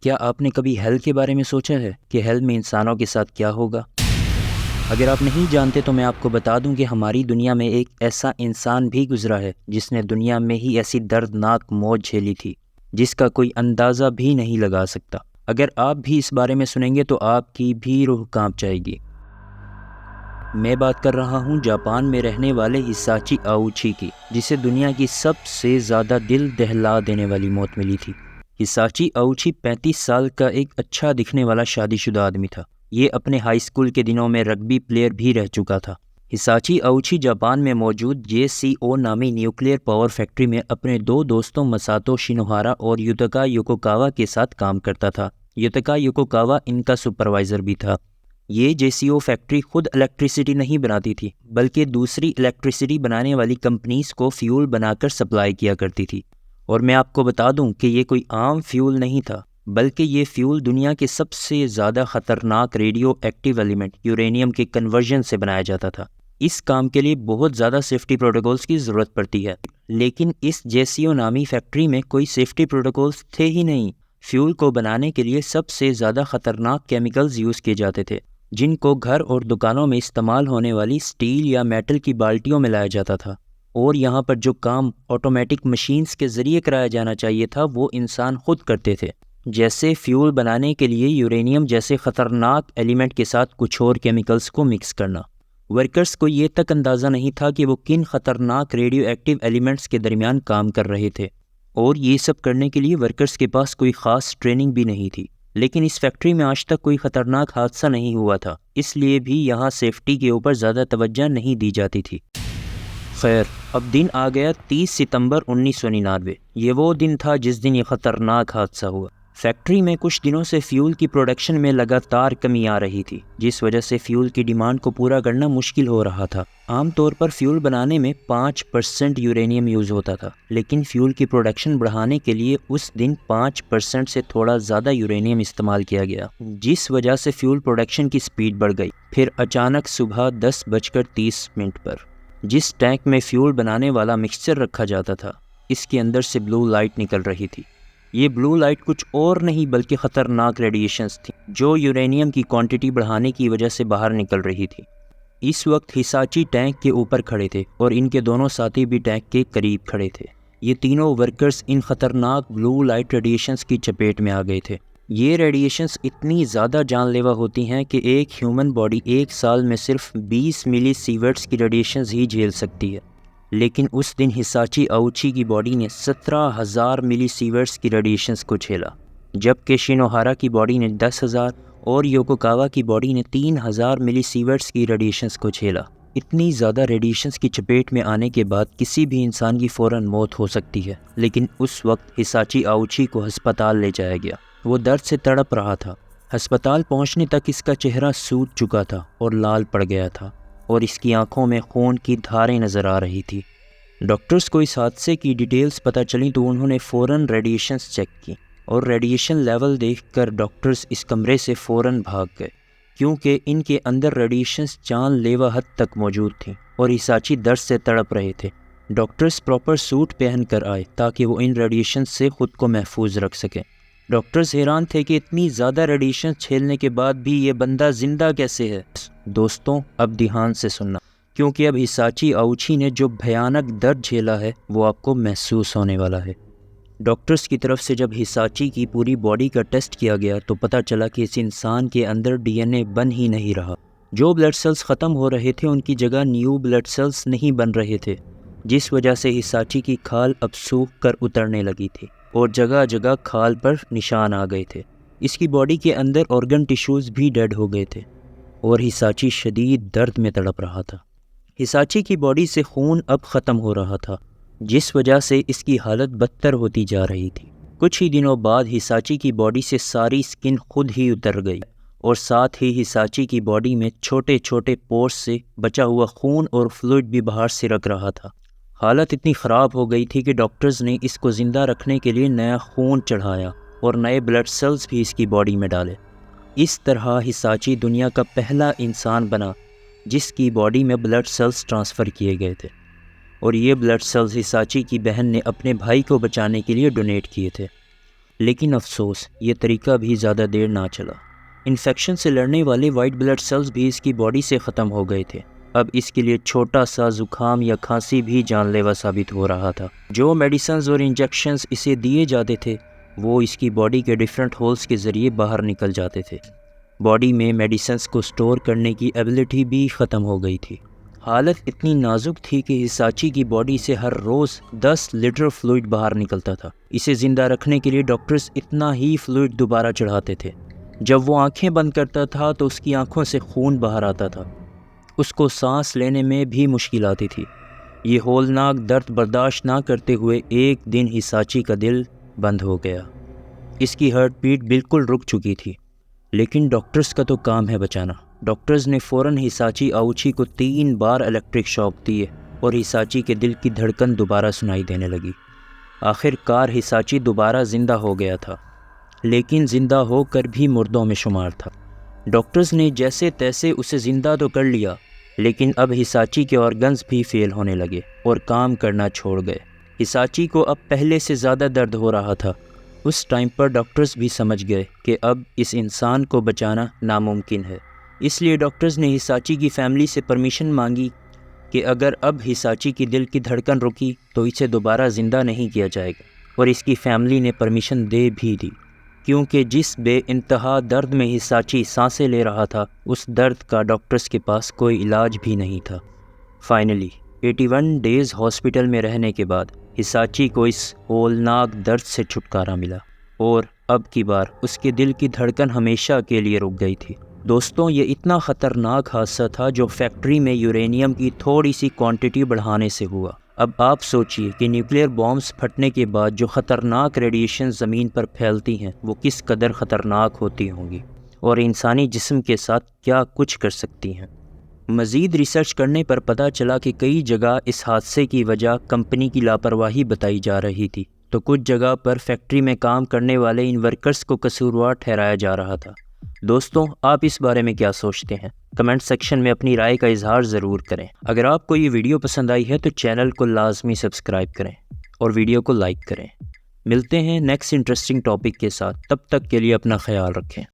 کیا آپ نے کبھی ہیل کے بارے میں سوچا ہے کہ ہیل میں انسانوں کے ساتھ کیا ہوگا؟ اگر آپ نہیں جانتے تو میں آپ کو بتا دوں کہ ہماری دنیا میں ایک ایسا انسان بھی گزرا ہے جس نے دنیا میں ہی ایسی دردناک موت جھیلی تھی جس کا کوئی اندازہ بھی نہیں لگا سکتا۔ اگر آپ بھی اس بارے میں سنیں گے تو آپ کی بھی روح کانپ جائے گی۔ میں بات کر رہا ہوں جاپان میں رہنے والے ہساچی آؤچی کی، جسے دنیا کی سب سے زیادہ دل دہلا دینے والی موت ملی تھی۔ ہساچی آؤچی 35 سال کا ایک اچھا دکھنے والا شادی شدہ آدمی تھا۔ یہ اپنے ہائی اسکول کے دنوں میں رگبی پلیئر بھی رہ چکا تھا۔ ہساچی آؤچی جاپان میں موجود JCO نامی نیوکلیئر پاور فیکٹری میں اپنے 2 دوستوں مساتو شینوہارا اور یوتاکا یوکوکاوا کے ساتھ کام کرتا تھا۔ یوتاکا یوکوکاوا ان کا سپروائزر بھی تھا۔ یہ JCO فیکٹری خود الیکٹریسٹی نہیں بناتی تھی بلکہ دوسری الیکٹریسٹی بنانے والی کمپنیز کو فیول بنا کر سپلائی کیا کرتی تھی۔ اور میں آپ کو بتا دوں کہ یہ کوئی عام فیول نہیں تھا بلکہ یہ فیول دنیا کے سب سے زیادہ خطرناک ریڈیو ایکٹیو ایلیمنٹ یورینیم کے کنورژن سے بنایا جاتا تھا۔ اس کام کے لیے بہت زیادہ سیفٹی پروٹوکولز کی ضرورت پڑتی ہے، لیکن اس JCO نامی فیکٹری میں کوئی سیفٹی پروٹوکولز تھے ہی نہیں۔ فیول کو بنانے کے لیے سب سے زیادہ خطرناک کیمیکلز یوز کیے جاتے تھے جن کو گھر اور دکانوں میں استعمال ہونے والی سٹیل یا میٹل کی بالٹیوں میں لایا جاتا تھا، اور یہاں پر جو کام آٹومیٹک مشینز کے ذریعے کرایا جانا چاہیے تھا وہ انسان خود کرتے تھے، جیسے فیول بنانے کے لیے یورینیم جیسے خطرناک ایلیمنٹ کے ساتھ کچھ اور کیمیکلز کو مکس کرنا۔ ورکرز کو یہ تک اندازہ نہیں تھا کہ وہ کن خطرناک ریڈیو ایکٹیو ایلیمنٹس کے درمیان کام کر رہے تھے، اور یہ سب کرنے کے لیے ورکرز کے پاس کوئی خاص ٹریننگ بھی نہیں تھی۔ لیکن اس فیکٹری میں آج تک کوئی خطرناک حادثہ نہیں ہوا تھا، اس لیے بھی یہاں سیفٹی کے اوپر زیادہ توجہ نہیں دی جاتی تھی۔ خیر، اب دن آ گیا 30 ستمبر 1999۔ یہ وہ دن تھا جس دن یہ خطرناک حادثہ ہوا۔ فیکٹری میں کچھ دنوں سے فیول کی پروڈکشن میں لگاتار کمی آ رہی تھی، جس وجہ سے فیول کی ڈیمانڈ کو پورا کرنا مشکل ہو رہا تھا۔ عام طور پر فیول بنانے میں 5% یورینیم یوز ہوتا تھا، لیکن فیول کی پروڈکشن بڑھانے کے لیے اس دن 5% سے تھوڑا زیادہ یورینیم استعمال کیا گیا، جس وجہ سے فیول پروڈکشن کی سپیڈ بڑھ گئی۔ پھر اچانک صبح 10:30 پر جس ٹینک میں فیول بنانے والا مکسچر رکھا جاتا تھا، اس کے اندر سے بلو لائٹ نکل رہی تھی۔ یہ بلو لائٹ کچھ اور نہیں بلکہ خطرناک ریڈیشنز تھیں جو یورینیم کی کوانٹٹی بڑھانے کی وجہ سے باہر نکل رہی تھی۔ اس وقت ہساچی ٹینک کے اوپر کھڑے تھے اور ان کے دونوں ساتھی بھی ٹینک کے قریب کھڑے تھے۔ یہ تینوں ورکرز ان خطرناک بلو لائٹ ریڈیشنز کی چپیٹ میں آ گئے تھے۔ یہ ریڈیشنز اتنی زیادہ جان لیوا ہوتی ہیں کہ ایک ہیومن باڈی ایک سال میں صرف 20 ملی سیورٹس کی ریڈیشنز ہی جھیل سکتی ہے، لیکن اس دن ہساچی آؤچی کی باڈی نے 17,000 ملی سیورٹس کی ریڈیشنز کو جھیلا، جبکہ شینوہارا کی باڈی نے 10,000 اور یوکوکاوا کی باڈی نے 3,000 ملی سیورٹس کی ریڈیشنز کو جھیلا۔ اتنی زیادہ ریڈیشنز کی چپیٹ میں آنے کے بعد کسی بھی انسان کی فوراً موت ہو سکتی ہے، لیکن اس وقت ہساچی آؤچی کو ہسپتال لے جایا گیا۔ وہ درد سے تڑپ رہا تھا۔ ہسپتال پہنچنے تک اس کا چہرہ سوج چکا تھا اور لال پڑ گیا تھا، اور اس کی آنکھوں میں خون کی دھاریں نظر آ رہی تھی۔ ڈاکٹرز کو اس حادثے کی ڈیٹیلز پتہ چلیں تو انہوں نے فوراً ریڈیشنز چیک کی، اور ریڈیشن لیول دیکھ کر ڈاکٹرز اس کمرے سے فوراً بھاگ گئے، کیونکہ ان کے اندر ریڈیشنز جان لیوا حد تک موجود تھیں اور ہساچی درد سے تڑپ رہے تھے۔ ڈاکٹرز پراپر سوٹ پہن کر آئے تاکہ وہ ان ریڈیشنز سے خود کو محفوظ رکھ سکیں۔ ڈاکٹرز حیران تھے کہ اتنی زیادہ ریڈیشنز جھیلنے کے بعد بھی یہ بندہ زندہ کیسے ہے۔ دوستوں، اب دھیان سے سننا، کیونکہ اب ہساچی آؤچی نے جو بھیانک درد جھیلا ہے وہ آپ کو محسوس ہونے والا ہے۔ ڈاکٹرز کی طرف سے جب ہساچی کی پوری باڈی کا ٹیسٹ کیا گیا تو پتہ چلا کہ اس انسان کے اندر DNA بن ہی نہیں رہا۔ جو بلڈ سیلز ختم ہو رہے تھے ان کی جگہ نیو بلڈ سیلز نہیں بن رہے تھے، جس وجہ سے ہساچی کی کھال اب سوکھ کر اترنے لگی تھی اور جگہ جگہ کھال پر نشان آ گئے تھے۔ اس کی باڈی کے اندر آرگن ٹیشوز بھی ڈیڈ ہو گئے تھے، اور ہساچی شدید درد میں تڑپ رہا تھا۔ ہساچی کی باڈی سے خون اب ختم ہو رہا تھا، جس وجہ سے اس کی حالت بدتر ہوتی جا رہی تھی۔ کچھ ہی دنوں بعد ہساچی کی باڈی سے ساری سکن خود ہی اتر گئی، اور ساتھ ہی ہساچی کی باڈی میں چھوٹے چھوٹے پورس سے بچا ہوا خون اور فلوئڈ بھی باہر سرک رہا تھا۔ حالت اتنی خراب ہو گئی تھی کہ ڈاکٹرز نے اس کو زندہ رکھنے کے لیے نیا خون چڑھایا اور نئے بلڈ سیلز بھی اس کی باڈی میں ڈالے۔ اس طرح ہساچی دنیا کا پہلا انسان بنا جس کی باڈی میں بلڈ سیلز ٹرانسفر کیے گئے تھے، اور یہ بلڈ سیلز ہساچی کی بہن نے اپنے بھائی کو بچانے کے لیے ڈونیٹ کیے تھے۔ لیکن افسوس یہ طریقہ بھی زیادہ دیر نہ چلا۔ انفیکشن سے لڑنے والے وائٹ بلڈ سیلز بھی اس کی باڈی سے ختم ہو گئے تھے۔ اب اس کے لیے چھوٹا سا زکام یا کھانسی بھی جان لیوا ثابت ہو رہا تھا۔ جو میڈیسنز اور انجیکشنز اسے دیے جاتے تھے وہ اس کی باڈی کے ڈیفرنٹ ہولز کے ذریعے باہر نکل جاتے تھے۔ باڈی میں میڈیسنز کو سٹور کرنے کی ایبلٹی بھی ختم ہو گئی تھی۔ حالت اتنی نازک تھی کہ ہساچی کی باڈی سے ہر روز 10 لیٹر فلوئڈ باہر نکلتا تھا۔ اسے زندہ رکھنے کے لیے ڈاکٹرز اتنا ہی فلوئڈ دوبارہ چڑھاتے تھے۔ جب وہ آنکھیں بند کرتا تھا تو اس کی آنکھوں سے خون باہر آتا تھا۔ اس کو سانس لینے میں بھی مشکل آتی تھی۔ یہ ہولناک درد برداشت نہ کرتے ہوئے ایک دن ہساچی کا دل بند ہو گیا۔ اس کی ہارٹ بیٹ بالکل رک چکی تھی، لیکن ڈاکٹرز کا تو کام ہے بچانا۔ ڈاکٹرز نے فوراً ہساچی آؤچی کو 3 بار الیکٹرک شاک دیے اور ہساچی کے دل کی دھڑکن دوبارہ سنائی دینے لگی۔ آخر کار ہساچی دوبارہ زندہ ہو گیا تھا، لیکن زندہ ہو کر بھی مردوں میں شمار تھا۔ ڈاکٹرز نے جیسے تیسے اسے زندہ تو کر لیا، لیکن اب ہساچی کے آرگنز بھی فیل ہونے لگے اور کام کرنا چھوڑ گئے۔ ہساچی کو اب پہلے سے زیادہ درد ہو رہا تھا۔ اس ٹائم پر ڈاکٹرز بھی سمجھ گئے کہ اب اس انسان کو بچانا ناممکن ہے۔ اس لیے ڈاکٹرز نے ہساچی کی فیملی سے پرمیشن مانگی کہ اگر اب ہساچی کی دل کی دھڑکن رکی تو اسے دوبارہ زندہ نہیں کیا جائے گا، اور اس کی فیملی نے پرمیشن دے بھی دی، کیونکہ جس بے انتہا درد میں ہساچی سانسیں لے رہا تھا اس درد کا ڈاکٹرز کے پاس کوئی علاج بھی نہیں تھا۔ فائنلی 81 ڈیز ہاسپٹل میں رہنے کے بعد ہساچی کو اس ہولناک درد سے چھٹکارا ملا، اور اب کی بار اس کے دل کی دھڑکن ہمیشہ کے لیے رک گئی تھی۔ دوستوں، یہ اتنا خطرناک حادثہ تھا جو فیکٹری میں یورینیم کی تھوڑی سی کوانٹٹی بڑھانے سے ہوا۔ اب آپ سوچئے کہ نیوکلیئر بامز پھٹنے کے بعد جو خطرناک ریڈیشن زمین پر پھیلتی ہیں وہ کس قدر خطرناک ہوتی ہوں گی، اور انسانی جسم کے ساتھ کیا کچھ کر سکتی ہیں۔ مزید ریسرچ کرنے پر پتہ چلا کہ کئی جگہ اس حادثے کی وجہ کمپنی کی لاپرواہی بتائی جا رہی تھی، تو کچھ جگہ پر فیکٹری میں کام کرنے والے ان ورکرز کو قصوروار ٹھہرایا جا رہا تھا۔ دوستوں، آپ اس بارے میں کیا سوچتے ہیں؟ کمنٹ سیکشن میں اپنی رائے کا اظہار ضرور کریں۔ اگر آپ کو یہ ویڈیو پسند آئی ہے تو چینل کو لازمی سبسکرائب کریں اور ویڈیو کو لائک کریں۔ ملتے ہیں نیکسٹ انٹرسٹنگ ٹاپک کے ساتھ، تب تک کے لیے اپنا خیال رکھیں۔